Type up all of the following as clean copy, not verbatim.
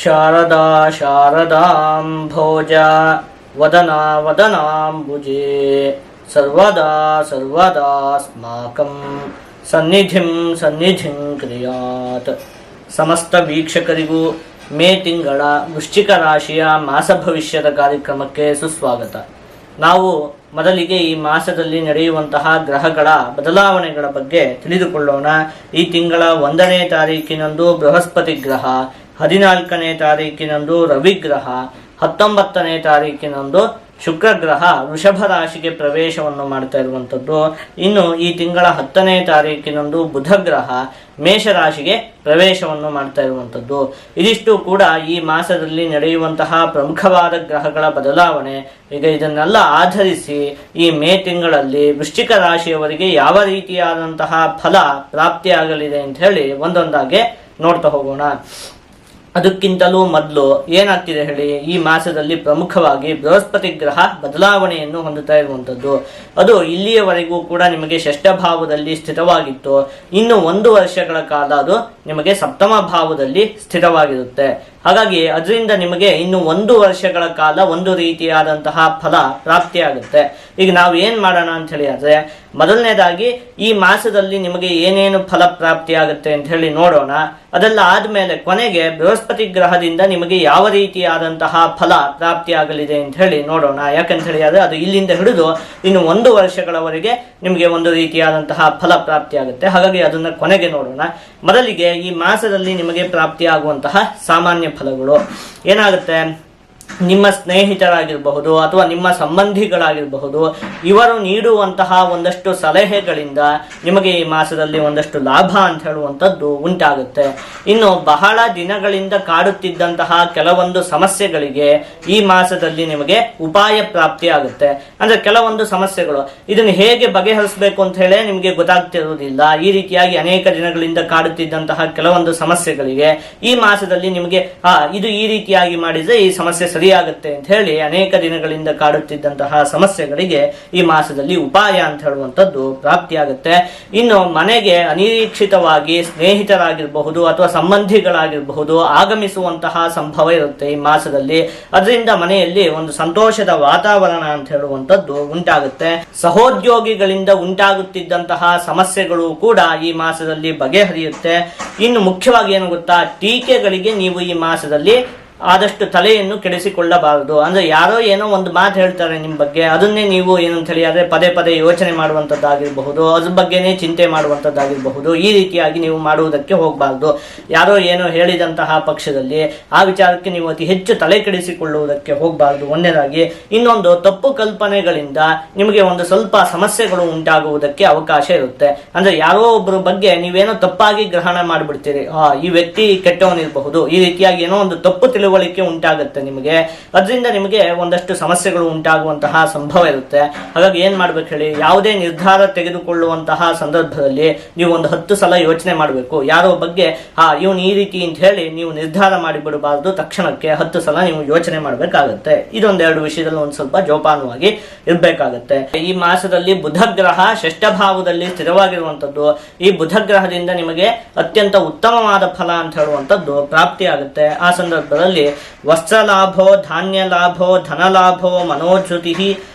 ಶಾರದಾ ಶಾರದಾಂಭೋಜ ವದನಾ ವದನಾಂಬುಜೆ ಸರ್ವದಾ ಸರ್ವದಾಸ್ಮಾಕಂ ಸನ್ನಿಧಿಂ ಸನ್ನಿಧಿಂ ಕ್ರಿಯಾತ್. ಸಮಸ್ತ ವೀಕ್ಷಕರಿಗೂ ಮೇ ತಿಂಗಳ ವೃಶ್ಚಿಕ ರಾಶಿಯ ಮಾಸ ಭವಿಷ್ಯದ ಕಾರ್ಯಕ್ರಮಕ್ಕೆ ಸುಸ್ವಾಗತ. ನಾವು ಮೊದಲಿಗೆ ಈ ಮಾಸದಲ್ಲಿ ನಡೆಯುವಂತಹ ಗ್ರಹಗಳ ಬದಲಾವಣೆಗಳ ಬಗ್ಗೆ ತಿಳಿದುಕೊಳ್ಳೋಣ. ಈ ತಿಂಗಳ 1ನೇ ತಾರೀಕಿನಂದು ಬೃಹಸ್ಪತಿ ಗ್ರಹ, 14ನೇ ತಾರೀಕಿನಂದು ರವಿಗ್ರಹ, 19ನೇ ತಾರೀಕಿನಂದು ಶುಕ್ರಗ್ರಹ ವೃಷಭ ರಾಶಿಗೆ ಪ್ರವೇಶವನ್ನು ಮಾಡ್ತಾ ಇರುವಂಥದ್ದು. ಇನ್ನು ಈ ತಿಂಗಳ 10ನೇ ತಾರೀಕಿನಂದು ಬುಧಗ್ರಹ ಮೇಷರಾಶಿಗೆ ಪ್ರವೇಶವನ್ನು ಮಾಡ್ತಾ ಇರುವಂಥದ್ದು. ಇದಿಷ್ಟು ಕೂಡ ಈ ಮಾಸದಲ್ಲಿ ನಡೆಯುವಂತಹ ಪ್ರಮುಖವಾದ ಗ್ರಹಗಳ ಬದಲಾವಣೆ. ಈಗ ಇದನ್ನೆಲ್ಲ ಆಧರಿಸಿ ಈ ಮೇ ತಿಂಗಳಲ್ಲಿ ವೃಶ್ಚಿಕ ರಾಶಿಯವರಿಗೆ ಯಾವ ರೀತಿಯಾದಂತಹ ಫಲ ಪ್ರಾಪ್ತಿಯಾಗಲಿದೆ ಅಂತ ಹೇಳಿ ಒಂದೊಂದಾಗೆ ನೋಡ್ತಾ ಹೋಗೋಣ. ಅದಕ್ಕಿಂತಲೂ ಮೊದಲು ಏನಾಗ್ತಿದೆ ಹೇಳಿ, ಈ ಮಾಸದಲ್ಲಿ ಪ್ರಮುಖವಾಗಿ ಬೃಹಸ್ಪತಿ ಗ್ರಹ ಬದಲಾವಣೆಯನ್ನು ಹೊಂದುತ್ತಾ ಇರುವಂಥದ್ದು. ಅದು ಇಲ್ಲಿಯವರೆಗೂ ಕೂಡ ನಿಮಗೆ ಷಷ್ಠ ಭಾವದಲ್ಲಿ ಸ್ಥಿತವಾಗಿತ್ತು. ಇನ್ನು 1 ವರ್ಷಗಳ ಕಾಲ ಅದು ನಿಮಗೆ ಸಪ್ತಮ ಭಾವದಲ್ಲಿ ಸ್ಥಿತವಾಗಿರುತ್ತೆ. ಹಾಗಾಗಿ ಅದರಿಂದ ನಿಮಗೆ ಇನ್ನು 1 ವರ್ಷಗಳ ಕಾಲ ಒಂದು ರೀತಿಯಾದಂತಹ ಫಲ ಪ್ರಾಪ್ತಿಯಾಗುತ್ತೆ. ಈಗ ನಾವು ಏನ್ ಮಾಡೋಣ ಅಂತ ಹೇಳಿ ಆದ್ರೆ, ಮೊದಲನೇದಾಗಿ ಈ ಮಾಸದಲ್ಲಿ ನಿಮಗೆ ಏನೇನು ಫಲ ಪ್ರಾಪ್ತಿಯಾಗುತ್ತೆ ಅಂತ ಹೇಳಿ ನೋಡೋಣ. ಅದೆಲ್ಲ ಆದ್ಮೇಲೆ ಕೊನೆಗೆ ಬೃಹಸ್ಪತಿ ಗ್ರಹದಿಂದ ನಿಮಗೆ ಯಾವ ರೀತಿಯಾದಂತಹ ಫಲ ಪ್ರಾಪ್ತಿಯಾಗಲಿದೆ ಅಂತ ಹೇಳಿ ನೋಡೋಣ. ಯಾಕಂತ ಹೇಳಿ ಆದ್ರೆ ಅದು ಇಲ್ಲಿಂದ ಹಿಡಿದು ಇನ್ನು 1 ವರ್ಷಗಳವರೆಗೆ ನಿಮಗೆ ಒಂದು ರೀತಿಯಾದಂತಹ ಫಲ ಪ್ರಾಪ್ತಿಯಾಗುತ್ತೆ. ಹಾಗಾಗಿ ಅದನ್ನ ಕೊನೆಗೆ ನೋಡೋಣ. ಮೊದಲಿಗೆ ಈ ಮಾಸದಲ್ಲಿ ನಿಮಗೆ ಪ್ರಾಪ್ತಿಯಾಗುವಂತಹ ಸಾಮಾನ್ಯ ಫಲಗಳು ಏನಾಗುತ್ತೆ, ನಿಮ್ಮ ಸ್ನೇಹಿತರಾಗಿರಬಹುದು ಅಥವಾ ನಿಮ್ಮ ಸಂಬಂಧಿಗಳಾಗಿರಬಹುದು, ಇವರು ನೀಡುವಂತಹ ಒಂದಷ್ಟು ಸಲಹೆಗಳಿಂದ ನಿಮಗೆ ಈ ಮಾಸದಲ್ಲಿ ಒಂದಷ್ಟು ಲಾಭ ಅಂತ ಹೇಳುವಂಥದ್ದು ಉಂಟಾಗುತ್ತೆ. ಇನ್ನು ಬಹಳ ದಿನಗಳಿಂದ ಕಾಡುತ್ತಿದ್ದಂತಹ ಕೆಲವೊಂದು ಸಮಸ್ಯೆಗಳಿಗೆ ಈ ಮಾಸದಲ್ಲಿ ನಿಮಗೆ ಉಪಾಯ ಪ್ರಾಪ್ತಿಯಾಗುತ್ತೆ. ಅಂದ್ರೆ ಕೆಲವೊಂದು ಸಮಸ್ಯೆಗಳು ಇದನ್ನು ಹೇಗೆ ಬಗೆಹರಿಸಬೇಕು ಅಂತ ಹೇಳಿ ನಿಮಗೆ ಗೊತ್ತಾಗ್ತಿರುವುದಿಲ್ಲ. ಈ ರೀತಿಯಾಗಿ ಅನೇಕ ದಿನಗಳಿಂದ ಕಾಡುತ್ತಿದ್ದಂತಹ ಕೆಲವೊಂದು ಸಮಸ್ಯೆಗಳಿಗೆ ಈ ಮಾಸದಲ್ಲಿ ನಿಮಗೆ ಇದು ಈ ರೀತಿಯಾಗಿ ಮಾಡಿದ್ರೆ ಈ ಸಮಸ್ಯೆ ಸರಿಯಾಗುತ್ತೆ ಅಂತ ಹೇಳಿ ಅನೇಕ ದಿನಗಳಿಂದ ಕಾಡುತ್ತಿದ್ದಂತಹ ಸಮಸ್ಯೆಗಳಿಗೆ ಈ ಮಾಸದಲ್ಲಿ ಉಪಾಯ ಅಂತ ಹೇಳುವಂಥದ್ದು ಪ್ರಾಪ್ತಿಯಾಗುತ್ತೆ. ಇನ್ನು ಮನೆಗೆ ಅನಿರೀಕ್ಷಿತವಾಗಿ ಸ್ನೇಹಿತರಾಗಿರಬಹುದು ಅಥವಾ ಸಂಬಂಧಿಗಳಾಗಿರಬಹುದು ಆಗಮಿಸುವಂತಹ ಸಂಭವ ಇರುತ್ತೆ ಈ ಮಾಸದಲ್ಲಿ. ಅದರಿಂದ ಮನೆಯಲ್ಲಿ ಒಂದು ಸಂತೋಷದ ವಾತಾವರಣ ಅಂತ ಹೇಳುವಂಥದ್ದು ಉಂಟಾಗುತ್ತೆ. ಸಹೋದ್ಯೋಗಿಗಳಿಂದ ಉಂಟಾಗುತ್ತಿದ್ದಂತಹ ಸಮಸ್ಯೆಗಳು ಕೂಡ ಈ ಮಾಸದಲ್ಲಿ ಬಗೆಹರಿಯುತ್ತೆ. ಇನ್ನು ಮುಖ್ಯವಾಗಿ ಏನು ಗೊತ್ತಾ, ಟೀಕೆಗಳಿಗೆ ನೀವು ಈ ಮಾಸದಲ್ಲಿ ಆದಷ್ಟು ತಲೆಯನ್ನು ಕೆಡಿಸಿಕೊಳ್ಳಬಾರದು. ಅಂದ್ರೆ ಯಾರೋ ಏನೋ ಒಂದು ಮಾತು ಹೇಳ್ತಾರೆ ನಿಮ್ಮ ಬಗ್ಗೆ, ಅದನ್ನೇ ನೀವು ಏನಂತ ಹೇಳಿ ಆದ್ರೆ ಪದೇ ಪದೇ ಯೋಚನೆ ಮಾಡುವಂತದ್ದಾಗಿರಬಹುದು, ಅದ್ರ ಬಗ್ಗೆನೇ ಚಿಂತೆ ಮಾಡುವಂತದ್ದಾಗಿರಬಹುದು. ಈ ರೀತಿಯಾಗಿ ನೀವು ಮಾಡುವುದಕ್ಕೆ ಹೋಗಬಾರದು. ಯಾರೋ ಏನೋ ಹೇಳಿದಂತಹ ಪಕ್ಷದಲ್ಲಿ ಆ ವಿಚಾರಕ್ಕೆ ನೀವು ಅತಿ ಹೆಚ್ಚು ತಲೆ ಕೆಡಿಸಿಕೊಳ್ಳುವುದಕ್ಕೆ ಹೋಗಬಾರದು ಒಂದನೇದಾಗಿ. ಇನ್ನೊಂದು, ತಪ್ಪು ಕಲ್ಪನೆಗಳಿಂದ ನಿಮಗೆ ಒಂದು ಸ್ವಲ್ಪ ಸಮಸ್ಯೆಗಳು ಉಂಟಾಗುವುದಕ್ಕೆ ಅವಕಾಶ ಇರುತ್ತೆ. ಅಂದ್ರೆ ಯಾರೋ ಒಬ್ಬರ ಬಗ್ಗೆ ನೀವೇನೋ ತಪ್ಪಾಗಿ ಗ್ರಹಣ ಮಾಡಿಬಿಡ್ತೀರಿ, ಈ ವ್ಯಕ್ತಿ ಕೆಟ್ಟವನಿರಬಹುದು, ಈ ರೀತಿಯಾಗಿ ಏನೋ ಒಂದು ತಪ್ಪು ತಿಳುವಳಿಕೆ ಉಂಟಾಗುತ್ತೆ ನಿಮಗೆ. ಅದರಿಂದ ನಿಮಗೆ ಒಂದಷ್ಟು ಸಮಸ್ಯೆಗಳು ಉಂಟಾಗುವಂತಹ ಸಂಭವ ಇರುತ್ತೆ. ಹಾಗಾಗಿ ಏನ್ ಮಾಡ್ಬೇಕು ಹೇಳಿ, ಯಾವುದೇ ನಿರ್ಧಾರ ತೆಗೆದುಕೊಳ್ಳುವಂತಹ ಸಂದರ್ಭದಲ್ಲಿ ನೀವು ಒಂದು 10 ಸಲ ಯೋಚನೆ ಮಾಡಬೇಕು. ಯಾರೋ ಬಗ್ಗೆ ಇವನು ಈ ರೀತಿ ಅಂತ ಹೇಳಿ ನೀವು ನಿರ್ಧಾರ ಮಾಡಿಬಿಡಬಾರದು. ತಕ್ಷಣಕ್ಕೆ 10 ಸಲ ನೀವು ಯೋಚನೆ ಮಾಡಬೇಕಾಗತ್ತೆ. ಇದೊಂದೆರಡು ವಿಷಯದಲ್ಲಿ ಒಂದು ಸ್ವಲ್ಪ ಜೋಪಾನವಾಗಿ ಇರ್ಬೇಕಾಗತ್ತೆ. ಈ ಮಾಸದಲ್ಲಿ ಬುಧಗ್ರಹ ಷಷ್ಠ ಭಾವದಲ್ಲಿ ಸ್ಥಿರವಾಗಿರುವಂತದ್ದು. ಈ ಬುಧಗ್ರಹದಿಂದ ನಿಮಗೆ ಅತ್ಯಂತ ಉತ್ತಮವಾದ ಫಲ ಅಂತ ಹೇಳುವಂಥದ್ದು ಪ್ರಾಪ್ತಿಯಾಗುತ್ತೆ. ಆ ಸಂದರ್ಭದಲ್ಲಿ ವಸ್ತ್ರಲಾಭೋ, ಧಾನ್ಯ ಲಾಭೋ, ಧನಲಾಭೋ, ಮನೋಧೃತಿ,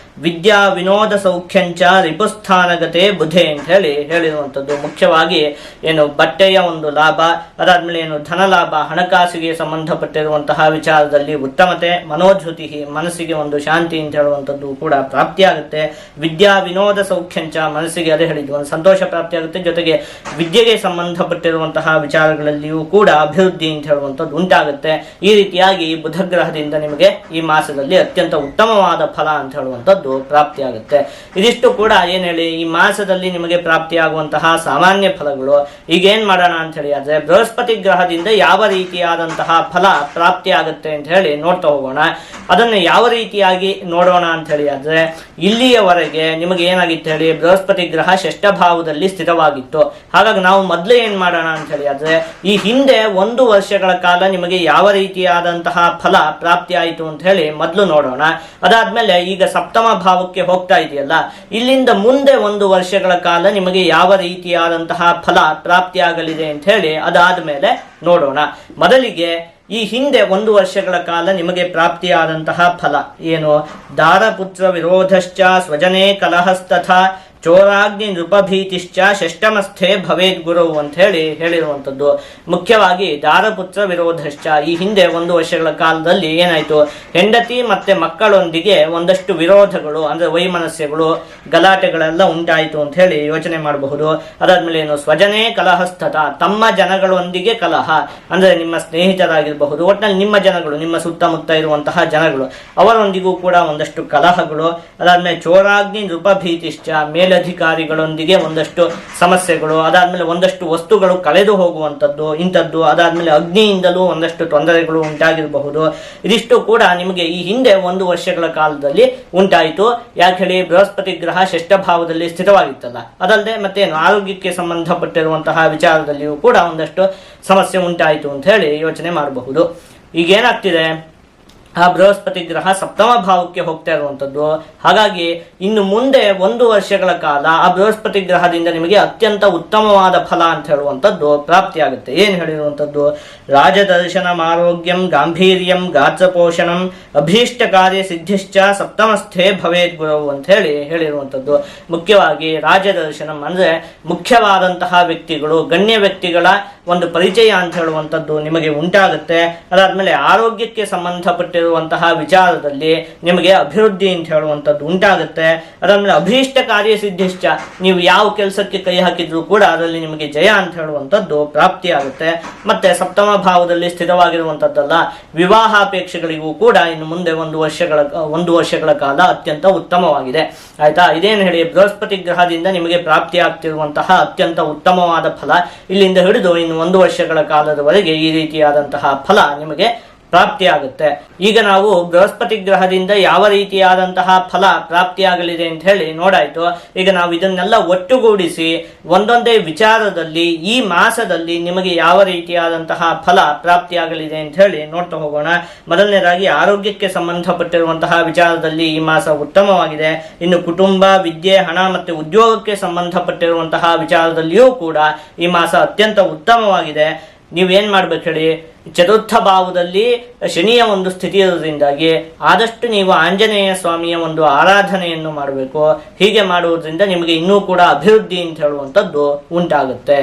ವಿದ್ಯಾ ವಿನೋದ ಸೌಖ್ಯಂಚ ರಿಪುಸ್ಥಾನಗತೆ ಬುಧೆ ಅಂತ ಹೇಳಿ ಹೇಳಿರುವಂಥದ್ದು. ಮುಖ್ಯವಾಗಿ ಏನು ಬಟ್ಟೆಯ ಒಂದು ಲಾಭ, ಅದಾದ್ಮೇಲೆ ಏನು ಧನ ಲಾಭ, ಹಣಕಾಸಿಗೆ ಸಂಬಂಧಪಟ್ಟಿರುವಂತಹ ವಿಚಾರದಲ್ಲಿ ಉತ್ತಮತೆ, ಮನೋಧೃತಿ ಮನಸ್ಸಿಗೆ ಒಂದು ಶಾಂತಿ ಅಂತ ಹೇಳುವಂಥದ್ದು ಕೂಡ ಪ್ರಾಪ್ತಿಯಾಗುತ್ತೆ. ವಿದ್ಯಾ ವಿನೋದ ಸೌಖ್ಯಂಚ ಮನಸ್ಸಿಗೆ ಅದೇ ಹೇಳಿದ್ವಿ ಒಂದು ಸಂತೋಷ ಪ್ರಾಪ್ತಿಯಾಗುತ್ತೆ. ಜೊತೆಗೆ ವಿದ್ಯೆಗೆ ಸಂಬಂಧಪಟ್ಟಿರುವಂತಹ ವಿಚಾರಗಳಲ್ಲಿಯೂ ಕೂಡ ಅಭಿವೃದ್ಧಿ ಅಂತ ಹೇಳುವಂಥದ್ದು ಉಂಟಾಗುತ್ತೆ. ಈ ರೀತಿಯಾಗಿ ಬುಧಗ್ರಹದಿಂದ ನಿಮಗೆ ಈ ಮಾಸದಲ್ಲಿ ಅತ್ಯಂತ ಉತ್ತಮವಾದ ಫಲ ಅಂತ ಹೇಳುವಂಥದ್ದು ಪ್ರಾಪ್ತಿಯಾಗುತ್ತೆ. ಇದಿಷ್ಟು ಕೂಡ ಏನ್ ಹೇಳಿ ಈ ಮಾಸದಲ್ಲಿ ನಿಮಗೆ ಪ್ರಾಪ್ತಿಯಾಗುವಂತಹ ಸಾಮಾನ್ಯ ಫಲಗಳು. ಈಗ ಏನ್ ಮಾಡೋಣ ಅಂತ ಹೇಳಿ ಆದ್ರೆ, ಬೃಹಸ್ಪತಿ ಗ್ರಹದಿಂದ ಯಾವ ರೀತಿಯಾದಂತಹ ಫಲ ಪ್ರಾಪ್ತಿಯಾಗುತ್ತೆ ಅಂತ ಹೇಳಿ ನೋಡ್ತಾ ಹೋಗೋಣ. ಅದನ್ನು ಯಾವ ರೀತಿಯಾಗಿ ನೋಡೋಣ ಅಂತ ಹೇಳಿ ಆದ್ರೆ, ಇಲ್ಲಿಯವರೆಗೆ ನಿಮಗೆ ಏನಾಗಿತ್ತು ಹೇಳಿ, ಬೃಹಸ್ಪತಿ ಗ್ರಹ ಷಷ್ಠ ಭಾವದಲ್ಲಿ ಸ್ಥಿತವಾಗಿತ್ತು. ಹಾಗಾಗಿ ನಾವು ಮೊದಲು ಏನ್ ಮಾಡೋಣ ಅಂತ ಹೇಳಿ ಆದ್ರೆ, ಈ ಹಿಂದೆ 1 ವರ್ಷಗಳ ಕಾಲ ನಿಮಗೆ ಯಾವ ರೀತಿಯಾದಂತಹ ಫಲ ಪ್ರಾಪ್ತಿ ಆಯಿತು ಅಂತ ಹೇಳಿ ಮೊದಲು ನೋಡೋಣ. ಅದಾದ್ಮೇಲೆ ಈಗ ಸಪ್ತಮ ಭಾವಕ್ಕೆ ಹೋಗ್ತಾ ಇದೆಯಲ್ಲ, ಇಲ್ಲಿಂದ ಮುಂದೆ 1 ವರ್ಷಗಳ ಕಾಲ ನಿಮಗೆ ಯಾವ ರೀತಿಯಾದಂತಹ ಫಲ ಪ್ರಾಪ್ತಿಯಾಗಲಿದೆ ಅಂತ ಹೇಳಿ ಅದಾದ ಮೇಲೆ ನೋಡೋಣ. ಮೊದಲಿಗೆ ಈ ಹಿಂದೆ 1 ವರ್ಷಗಳ ಕಾಲ ನಿಮಗೆ ಪ್ರಾಪ್ತಿಯಾದಂತಹ ಫಲ ಏನು? ದಾರಪುತ್ರ ವಿರೋಧಶ್ಚ ಸ್ವಜನೇ ಕಲಹಸ್ತಥಾ ಚೋರಾಗ್ನಿ ನೃಪಭೀತಿಶ್ಚ ಷಷ್ಟಮಸ್ಥೆ ಭವೇದ್ ಗುರು ಅಂತ ಹೇಳಿರುವಂಥದ್ದು. ಮುಖ್ಯವಾಗಿ ದಾರಪುತ್ರ ವಿರೋಧಶ್ಚ, ಈ ಹಿಂದೆ 1 ವರ್ಷಗಳ ಕಾಲದಲ್ಲಿ ಏನಾಯಿತು, ಹೆಂಡತಿ ಮತ್ತೆ ಮಕ್ಕಳೊಂದಿಗೆ ಒಂದಷ್ಟು ವಿರೋಧಗಳು ಅಂದರೆ ವೈಮನಸ್ಯಗಳು ಗಲಾಟೆಗಳೆಲ್ಲ ಉಂಟಾಯಿತು ಅಂತ ಹೇಳಿ ಯೋಚನೆ ಮಾಡಬಹುದು. ಅದಾದ್ಮೇಲೆ ಏನು, ಸ್ವಜನೇ ಕಲಹಸ್ತತ, ತಮ್ಮ ಜನಗಳೊಂದಿಗೆ ಕಲಹ ಅಂದರೆ ನಿಮ್ಮ ಸ್ನೇಹಿತರಾಗಿರಬಹುದು, ಒಟ್ಟಿನಲ್ಲಿ ನಿಮ್ಮ ಜನಗಳು, ನಿಮ್ಮ ಸುತ್ತಮುತ್ತ ಇರುವಂತಹ ಜನಗಳು, ಅವರೊಂದಿಗೂ ಕೂಡ ಒಂದಷ್ಟು ಕಲಹಗಳು. ಅದಾದ್ಮೇಲೆ ಚೋರಾಗ್ನಿ ನೃಪಭೀತಿಶ್ಚ, ಮೇಲಧಿಕಾರಿಗಳೊಂದಿಗೆ ಒಂದಷ್ಟು ಸಮಸ್ಯೆಗಳು, ಅದಾದ್ಮೇಲೆ ಒಂದಷ್ಟು ವಸ್ತುಗಳು ಕಳೆದು ಹೋಗುವಂಥದ್ದು ಇಂಥದ್ದು, ಅದಾದ್ಮೇಲೆ ಅಗ್ನಿಯಿಂದಲೂ ಒಂದಷ್ಟು ತೊಂದರೆಗಳು ಉಂಟಾಗಿರಬಹುದು. ಇದಿಷ್ಟು ಕೂಡ ನಿಮಗೆ ಈ ಹಿಂದೆ 1 ವರ್ಷಗಳ ಕಾಲದಲ್ಲಿ ಉಂಟಾಯಿತು. ಯಾಕೆ ಹೇಳಿ, ಬೃಹಸ್ಪತಿ ಗ್ರಹ ಷಷ್ಠ ಭಾವದಲ್ಲಿ ಸ್ಥಿತವಾಗಿತ್ತಲ್ಲ. ಅದಲ್ಲದೆ ಮತ್ತೇನು, ಆರೋಗ್ಯಕ್ಕೆ ಸಂಬಂಧಪಟ್ಟಿರುವಂತಹ ವಿಚಾರದಲ್ಲಿಯೂ ಕೂಡ ಒಂದಷ್ಟು ಸಮಸ್ಯೆ ಉಂಟಾಯಿತು ಅಂತ ಹೇಳಿ ಯೋಚನೆ ಮಾಡಬಹುದು. ಈಗೇನಾಗ್ತಿದೆ, ಆ ಬೃಹಸ್ಪತಿ ಗ್ರಹ ಸಪ್ತಮ ಭಾವಕ್ಕೆ ಹೋಗ್ತಾ ಇರುವಂಥದ್ದು. ಹಾಗಾಗಿ ಇನ್ನು ಮುಂದೆ 1 ವರ್ಷಗಳ ಕಾಲ ಆ ಬೃಹಸ್ಪತಿ ಗ್ರಹದಿಂದ ನಿಮಗೆ ಅತ್ಯಂತ ಉತ್ತಮವಾದ ಫಲ ಅಂತ ಹೇಳುವಂಥದ್ದು ಪ್ರಾಪ್ತಿಯಾಗುತ್ತೆ. ಏನು ಹೇಳಿರುವಂಥದ್ದು, ರಾಜದರ್ಶನಂ ಆರೋಗ್ಯಂ ಗಾಂಭೀರ್ಯಂ ಗಾತ್ರಪೋಷಣಂ ಅಭೀಷ್ಟ ಕಾರ್ಯ ಸಿದ್ಧಿಶ್ಚ ಸಪ್ತಮಸ್ಥೆ ಭವೇದ್ ಗುರವು ಅಂತ ಹೇಳಿರುವಂಥದ್ದು. ಮುಖ್ಯವಾಗಿ ರಾಜದರ್ಶನಂ ಅಂದರೆ ಮುಖ್ಯವಾದಂತಹ ವ್ಯಕ್ತಿಗಳು, ಗಣ್ಯ ವ್ಯಕ್ತಿಗಳ ಒಂದು ಪರಿಚಯ ಅಂತ ಹೇಳುವಂಥದ್ದು ನಿಮಗೆ ಉಂಟಾಗುತ್ತೆ. ಅದಾದ್ಮೇಲೆ ಆರೋಗ್ಯಕ್ಕೆ ಸಂಬಂಧಪಟ್ಟಿರುವಂತಹ ವಿಚಾರದಲ್ಲಿ ನಿಮಗೆ ಅಭಿವೃದ್ಧಿ ಅಂತ ಹೇಳುವಂಥದ್ದು ಉಂಟಾಗುತ್ತೆ. ಅದಾದ್ಮೇಲೆ ಅಭೀಷ್ಟ ಕಾರ್ಯ ಸಿದ್ಧಿಶ್ಚ, ನೀವು ಯಾವ ಕೆಲಸಕ್ಕೆ ಕೈ ಹಾಕಿದ್ರು ಕೂಡ ಅದರಲ್ಲಿ ನಿಮಗೆ ಜಯ ಅಂತ ಹೇಳುವಂಥದ್ದು ಪ್ರಾಪ್ತಿಯಾಗುತ್ತೆ. ಮತ್ತೆ ಸಪ್ತಮ ಭಾವದಲ್ಲಿ ಸ್ಥಿತವಾಗಿರುವಂಥದ್ದಲ್ಲ, ವಿವಾಹಾಪೇಕ್ಷೆಗಳಿಗೂ ಕೂಡ ಇನ್ನು ಮುಂದೆ 1 ವರ್ಷಗಳ ಕಾಲ ಅತ್ಯಂತ ಉತ್ತಮವಾಗಿದೆ. ಆಯ್ತಾ, ಇದೇನು ಹೇಳಿ, ಬೃಹಸ್ಪತಿ ಗ್ರಹದಿಂದ ನಿಮಗೆ ಪ್ರಾಪ್ತಿಯಾಗ್ತಿರುವಂತಹ ಅತ್ಯಂತ ಉತ್ತಮವಾದ ಫಲ ಇಲ್ಲಿಂದ ಹಿಡಿದು ಇನ್ನು 1 ವರ್ಷಗಳ ಕಾಲದವರೆಗೆ ಈ ರೀತಿಯಾದಂತಹ ಫಲ ನಿಮಗೆ ಪ್ರಾಪ್ತಿಯಾಗುತ್ತೆ. ಈಗ ನಾವು ಬೃಹಸ್ಪತಿ ಗ್ರಹದಿಂದ ಯಾವ ರೀತಿಯಾದಂತಹ ಫಲ ಪ್ರಾಪ್ತಿಯಾಗಲಿದೆ ಅಂತ ಹೇಳಿ ನೋಡಾಯ್ತು. ಈಗ ನಾವು ಇದನ್ನೆಲ್ಲ ಒಟ್ಟುಗೂಡಿಸಿ ಒಂದೊಂದೇ ವಿಚಾರದಲ್ಲಿ ಈ ಮಾಸದಲ್ಲಿ ನಿಮಗೆ ಯಾವ ರೀತಿಯಾದಂತಹ ಫಲ ಪ್ರಾಪ್ತಿಯಾಗಲಿದೆ ಅಂತ ಹೇಳಿ ನೋಡ್ತಾ ಹೋಗೋಣ. ಮೊದಲನೇದಾಗಿ ಆರೋಗ್ಯಕ್ಕೆ ಸಂಬಂಧಪಟ್ಟಿರುವಂತಹ ವಿಚಾರದಲ್ಲಿ ಈ ಮಾಸ ಉತ್ತಮವಾಗಿದೆ. ಇನ್ನು ಕುಟುಂಬ, ವಿದ್ಯೆ, ಹಣ ಮತ್ತೆ ಉದ್ಯೋಗಕ್ಕೆ ಸಂಬಂಧಪಟ್ಟಿರುವಂತಹ ವಿಚಾರದಲ್ಲಿಯೂ ಕೂಡ ಈ ಮಾಸ ಅತ್ಯಂತ ಉತ್ತಮವಾಗಿದೆ. ನೀವೇನ್ ಮಾಡ್ಬೇಕು ಹೇಳಿ, ಚತುರ್ಥ ಭಾವದಲ್ಲಿ ಶನಿಯ ಒಂದು ಸ್ಥಿತಿ ಇರೋದ್ರಿಂದಾಗಿ ಆದಷ್ಟು ನೀವು ಆಂಜನೇಯ ಸ್ವಾಮಿಯ ಒಂದು ಆರಾಧನೆಯನ್ನು ಮಾಡಬೇಕು. ಹೀಗೆ ಮಾಡುವುದರಿಂದ ನಿಮಗೆ ಇನ್ನೂ ಕೂಡ ಅಭಿವೃದ್ಧಿ ಅಂತ ಹೇಳುವಂಥದ್ದು ಉಂಟಾಗುತ್ತೆ.